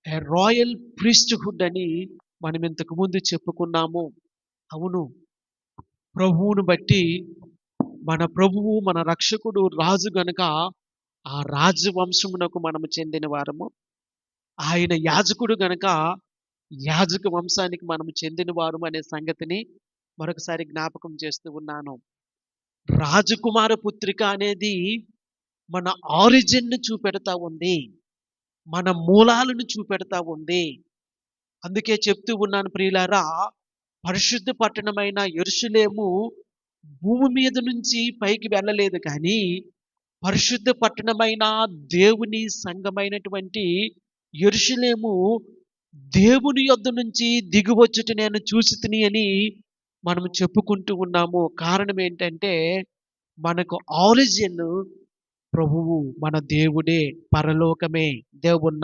Royal priesthood అని మనం ఇంతకు ముందు చెప్పుకున్నాము. అవును. ప్రభువును బట్టి మన ప్రభువు, మన రక్షకుడు రాజు గనుక ఆ రాజవంశమునకు మనము చెందిన వారము. ఆయన యాజకుడు గనుక యాజక వంశానికి మనము చెందిన వారము అనే సంగతిని మరొకసారి జ్ఞాపకం చేస్తూ ఉన్నాను. రాజకుమార పుత్రిక అనేది మన ఆరిజిన్‌ని చూపెడతా ఉంది. మన మూలాలను చూపెడతా ఉంది. అందుకే చెప్తూ ఉన్నాను ప్రియులారా, పరిశుద్ధ పట్టణమైన యెరూషలేము భూమి మీద నుంచి పైకి వెళ్ళలేదు కానీ, పరిశుద్ధ పట్టణమైన దేవుని సంఘమైనటువంటి యెరూషలేము దేవుని యొద్ద నుంచి దిగివచ్చుట నేను చూసితిని అని మనం చెప్పుకుంటూ ఉన్నాము. కారణం ఏంటంటే, మనకు ఆరిజిన్ ప్రభువు, మన దేవుడే, పరలోకమే. దేవుని